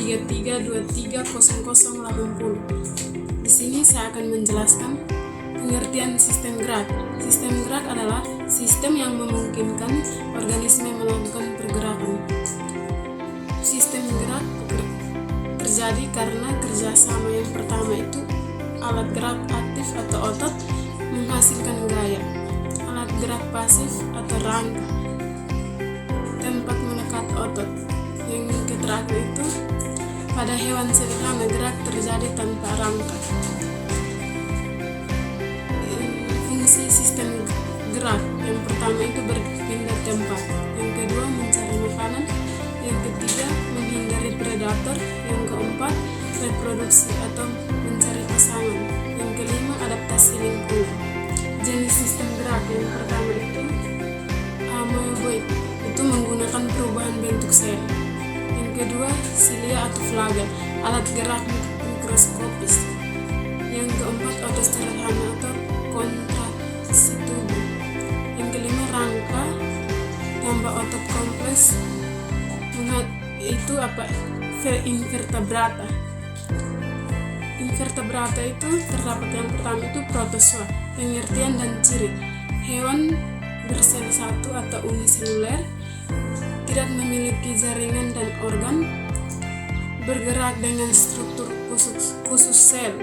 33230080. Di sini saya akan menjelaskan pengertian sistem gerak. Sistem gerak adalah sistem yang memungkinkan organisme melakukan pergerakan. Sistem gerak terjadi karena kerjasama yang pertama itu alat gerak aktif atau otot menghasilkan gaya, alat gerak pasif atau rangka, tempat menekan otot. Yang terakhir itu pada hewan sederhana gerak terjadi tanpa rangka. Fungsi sistem gerak yang pertama itu berpindah tempat, yang kedua mencari makanan, yang ketiga menghindari predator, yang keempat reproduksi atau mencari pasangan, yang kelima adaptasi lingkungan. Jenis sistem gerak yang pertama itu amoeboid, itu menggunakan perubahan bentuk sel. Yang kedua silia atau flagel, alat gerak mikroskopis. Yang keempat otot sederhana atau kontraksi tubuh. Yang kelima rangka tambah otot kompleks, itu invertebrata. Invertebrata itu terdapat yang pertama itu protozoa. Pengertian dan ciri: hewan bersel satu atau uniseluler, tidak memiliki jaringan dan organ, bergerak dengan struktur khusus sel.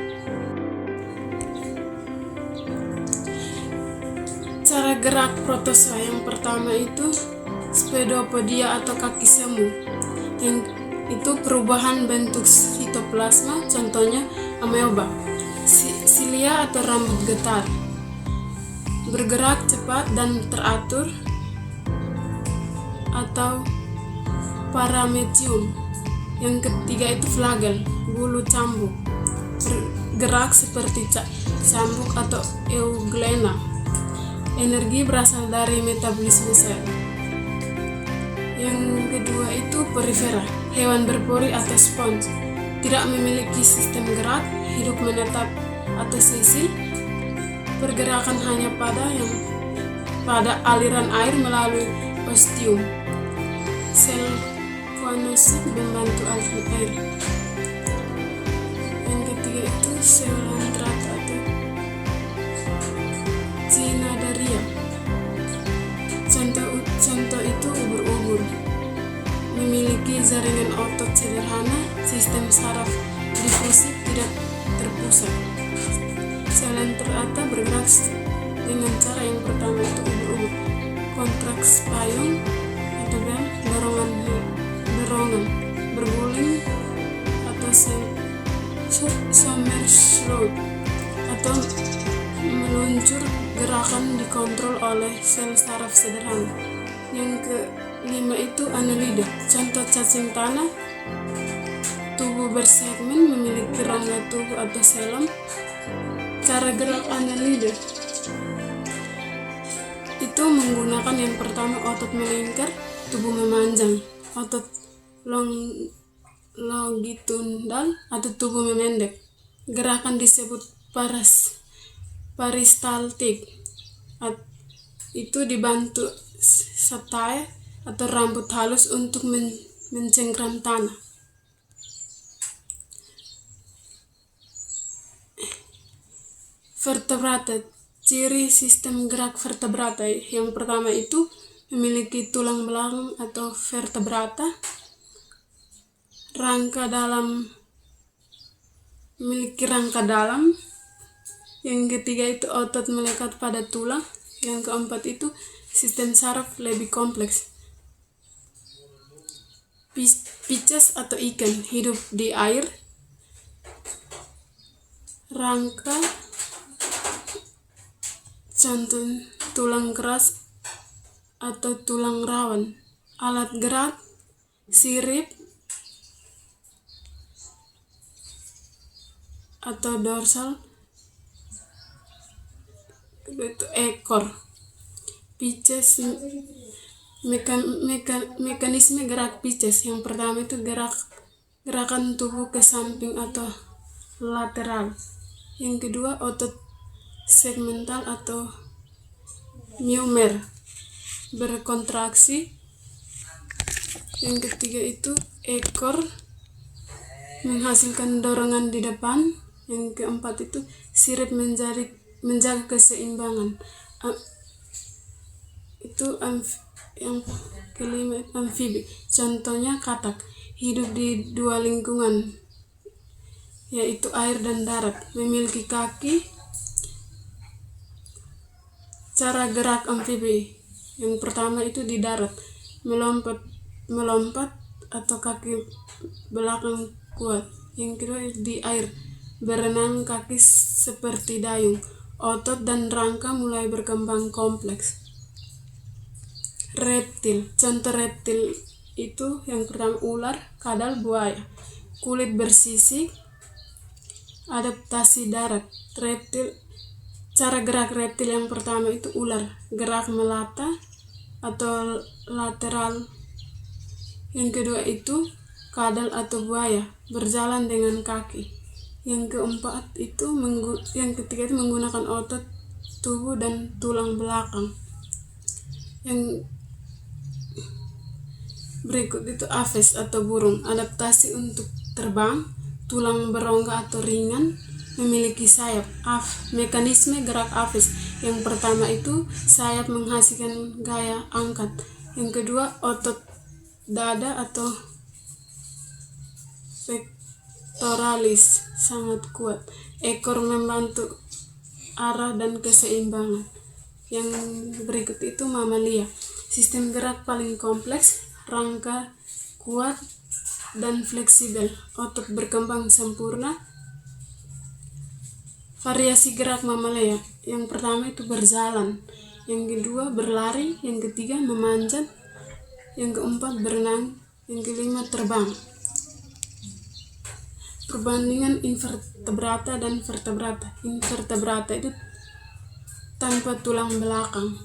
Cara gerak protozoa yang pertama itu spedopodia atau kaki semu, yang itu perubahan bentuk sitoplasma, contohnya amoeba. Silia atau rambut getar, bergerak cepat dan teratur, atau paramecium. Yang ketiga itu flagel, bulu cambuk, bergerak seperti cambuk atau euglena. Energi berasal dari metabolisme sel. Yang kedua itu porifera, hewan berpori atau spons, tidak memiliki sistem gerak, hidup menetap atau sesil, pergerakan hanya pada aliran air melalui ostium. Sel koanosit membantu aliran air. Yang ketiga itu Coelenterata atau Cnidaria. Contoh itu ubur-ubur, memiliki jaringan otot sederhana, sistem saraf difusif tidak terpusat. Coelenterata bergerak dengan cara yang pertama itu ubur-ubur, kontraks payung atau dorongan, berguling atau somersault atau meluncur, gerakan dikontrol oleh sel saraf sederhana. Yang kelima itu annelida, contoh cacing tanah, tubuh bersegmen, memiliki rongga tubuh atau selom. Cara gerak annelida itu menggunakan yang pertama otot melingkar, tubuh memanjang, otot longitudinal atau tubuh memendek. Gerakan disebut peristaltik, itu dibantu setae atau rambut halus untuk mencengkram tanah. Vertebrata, ciri sistem gerak vertebrata yang pertama itu memiliki tulang belakang atau vertebrata, memiliki rangka dalam. Yang ketiga itu otot melekat pada tulang. Yang keempat itu sistem saraf lebih kompleks. Pisces atau ikan, hidup di air. Rangka, contoh tulang keras atau tulang rawan. Alat gerak, sirip atau dorsal, itu ekor. Pisces, mekanisme gerak Pisces yang pertama itu gerakan tubuh ke samping atau lateral. Yang kedua otot segmental atau myomer, berkontraksi. Yang ketiga itu ekor menghasilkan dorongan di depan. Yang keempat itu sirip menjaga keseimbangan. Yang kelima amfibi, contohnya katak, hidup di dua lingkungan yaitu air dan darat, memiliki kaki. Cara gerak amfibi yang pertama itu di darat, melompat atau kaki belakang kuat. Yang kedua di air, berenang kaki seperti dayung, otot dan rangka mulai berkembang kompleks. Reptil, contoh reptil itu yang pertama ular, kadal, buaya, kulit bersisik. Adaptasi darat, reptil, cara gerak reptil yang pertama itu ular, gerak melata atau lateral. Yang kedua itu kadal atau buaya, berjalan dengan kaki. Yang keempat itu yang ketiga itu menggunakan otot tubuh dan tulang belakang. Yang berikut itu aves atau burung, adaptasi untuk terbang, tulang berongga atau ringan, memiliki sayap. Mekanisme gerak aves yang pertama itu sayap menghasilkan gaya angkat. Yang kedua otot dada atau pectoralis sangat kuat, ekor membantu arah dan keseimbangan. Yang berikut itu mamalia, sistem gerak paling kompleks, rangka kuat dan fleksibel, otot berkembang sempurna. Variasi gerak mamalia, yang pertama itu berjalan, yang kedua berlari, yang ketiga memanjat, yang keempat berenang, yang kelima terbang. Perbandingan invertebrata dan vertebrata. Invertebrata itu tanpa tulang belakang,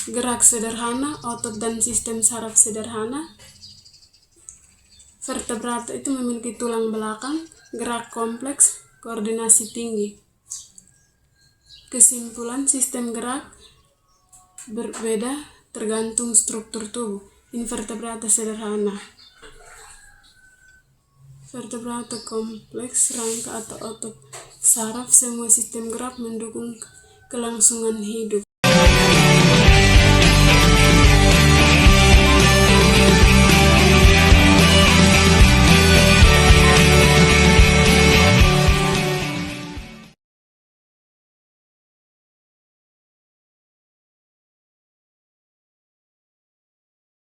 gerak sederhana, otot dan sistem saraf sederhana. Vertebrata itu memiliki tulang belakang, gerak kompleks, koordinasi tinggi. Kesimpulan, sistem gerak berbeda tergantung struktur tubuh. Invertebrata sederhana, vertebrata kompleks, rangka atau otot, saraf. Semua sistem gerak mendukung kelangsungan hidup.